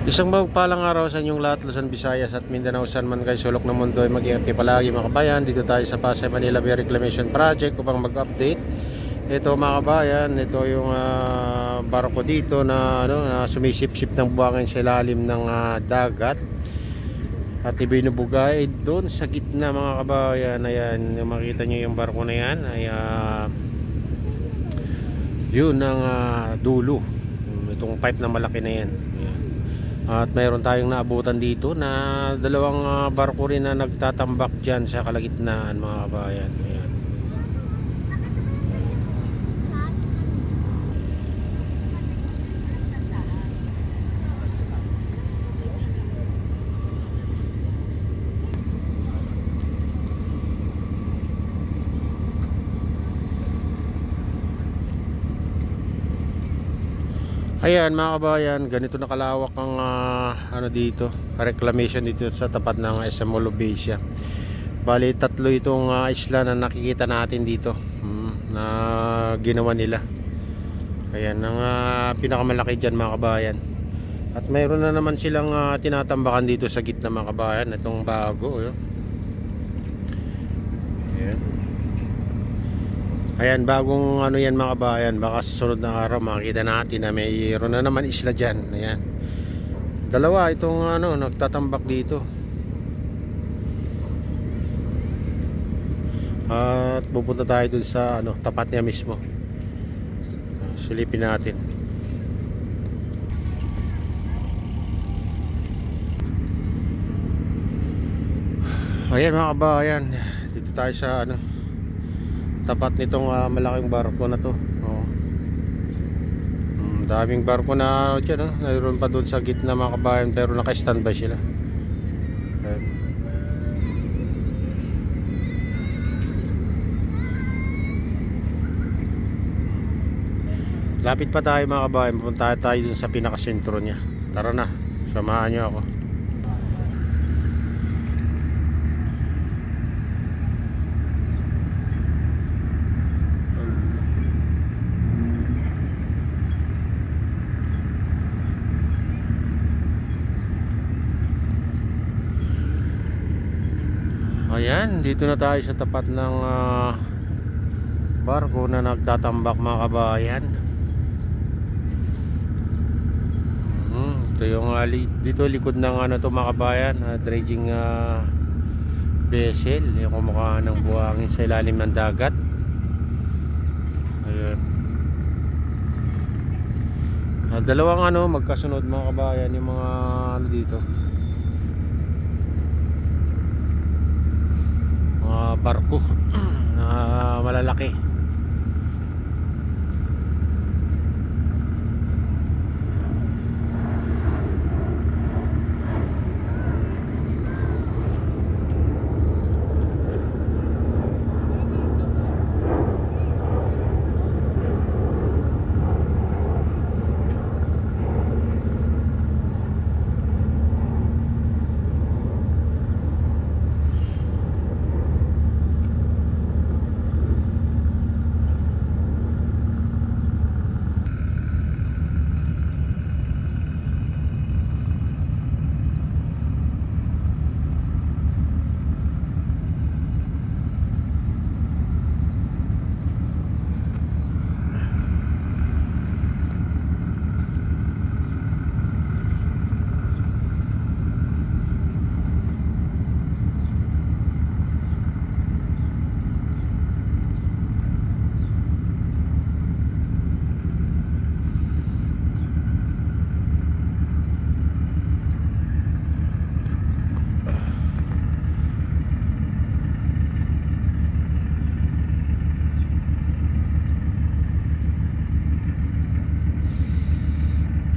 Isang mapagpalang araw sa inyong lahat, Luzon, Visayas at Mindanao, saan man kayo sulok ng mundo ay mag-ingat kayo palagi mga kabayan. Dito tayo sa Pasay Manila Bay Reclamation Project upang mag-update. Ito mga kabayan, ito yung barko dito na, na sumisip-sip ng buhangin sa ilalim ng dagat. At ibinubugay doon sa gitna mga kabayan. Ayan, makita nyo yung barko na yan ay yun ang dulo. Itong pipe na malaki na yan. Ayan. At mayroon tayong naabutan dito na dalawang barko rin na nagtatambak dyan sa kalagitnaan mga kabayan. Ayan. Ayan mga kabayan, ganito na kalawak ang dito, reclamation dito sa tapat ng SM Olobesia. Bali tatlo itong isla na nakikita natin dito na ginawa nila. Ayan ang pinakamalaki dyan mga kabayan. At mayroon na naman silang tinatambakan dito sa gitna mga kabayan. Itong bago ayan. Ayan, bagong yan mga kabayan. Baka sa sunod na araw makikita natin na mayroon na naman isla dyan. Ayan, dalawa itong nagtatambak dito. At pupunta tayo dun sa tapat niya mismo. Silipin natin. Ayan mga kabayan, dito tayo sa tapat nitong malaking barko na to. Daming barko na dyan, mayroon pa doon sa gitna mga kabayan, pero naka-standby sila. Ayan. Lapit pa tayo mga kabayan, pupunta tayo dun sa pinakasentro niya. Tara na, samahan nyo ako. Ayan, dito na tayo sa tapat ng barko na nagtatambak mga kabayan. Ito yung dito likod ng to mga kabayan, dredging vessel, yung kumukha ng buhangin sa ilalim ng dagat. Ayan. Dalawang magkasunod mga kabayan yung mga dito. Barko na malalaki.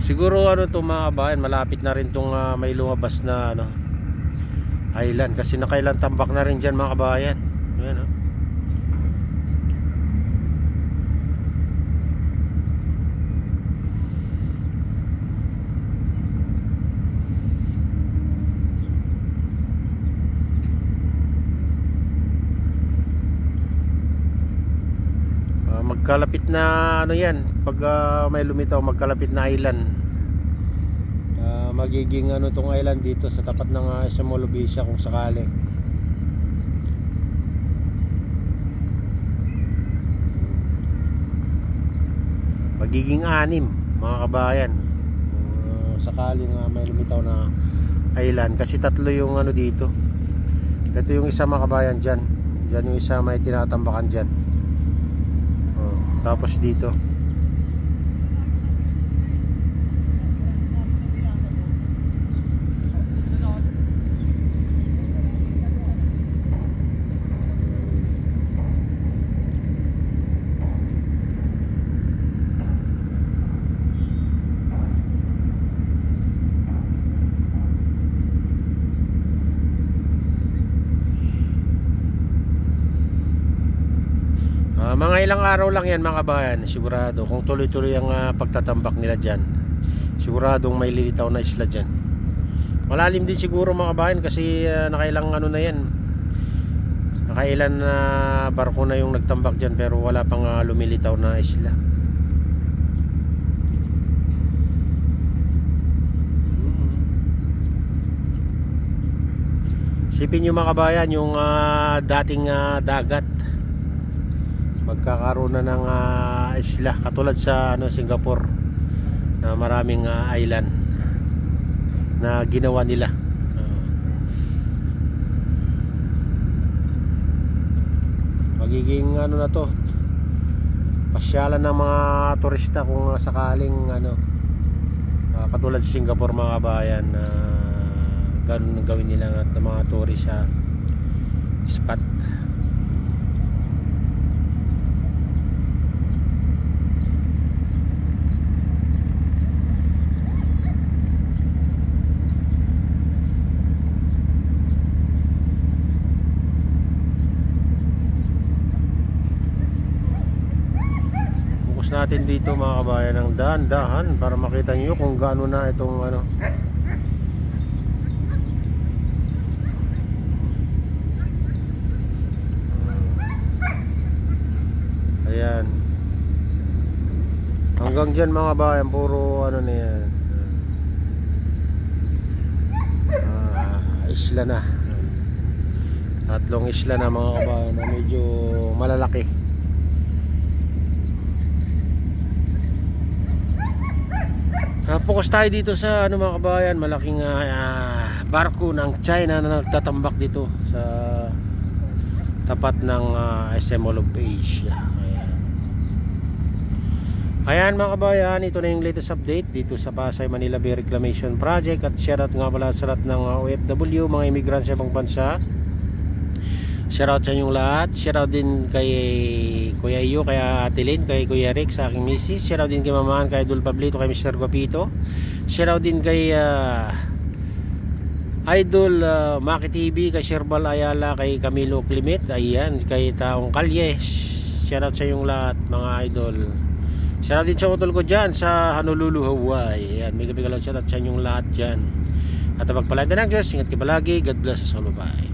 Siguro to mga kabayan, malapit na rin tong may lumabas na island, kasi nakailan tambak na rin dyan mga kabayan. Ayan magkalapit na yan pag may lumitaw, magkalapit na island. magiging ano tong island dito sa tapat ng SM Olubisha kung sakali. Magiging 6 mga kabayan, sakaling may lumitaw na island, kasi 3 yung ano dito. Ito yung isa mga kabayan, dyan yung isa may tinatambakan dyan. Tapos dito mga ilang araw lang yan mga kabayan, sigurado. Kung tuloy-tuloy ang pagtatambak nila dyan, siguradong may lilitaw na isla dyan. Malalim din siguro mga kabayan, kasi nakailang ano na yan, nakailan na barko na yung nagtambak dyan, pero wala pang lumilitaw na isla. Sipin nyo mga kabayan, yung dating dagat magkakaroon na ng isla, katulad sa Singapore na maraming island na ginawa nila. Magiging na to, pasyalan ng mga turista kung sakaling katulad sa Singapore mga kabayan, ganun gawin nila ng mga tourist spot. Natin dito mga kabayan ng dahan-dahan para makita nyo kung gaano na itong ayan, hanggang dyan mga kabayan puro na yan, isla na, 3 isla na mga kabayan na medyo malalaki. Focus tayo dito sa mga kabayan, malaking barko ng China na nagtatambak dito sa tapat ng SM Mall of Asia. Ayan mga kabayan, ito na yung latest update dito sa Pasay Manila Bay Reclamation Project. At shoutout nga pala sa lahat ng OFW, mga immigrant sa ibang bansa. Shoutout sa inyong lahat. Shoutout din kay Kuya Iyo, kay Ate Lynn, kay Kuya Rick, sa aking misis. Shoutout din kay Mamahan, kay Idol Pablito, kay Mr. Guapito. Shoutout din kay Idol Maki TV, kay Sherbal Ayala, kay Camilo Climit, ayan, kay Taong Kalye. Shoutout sa inyong lahat mga idol. Shoutout din sa utol ko dyan sa Honolulu, Hawaii. Ayan, may gabi-galaw shoutout sa inyong lahat dyan. At pagpalain na ng Diyos, ingat kayo palagi. God bless us all. Bye.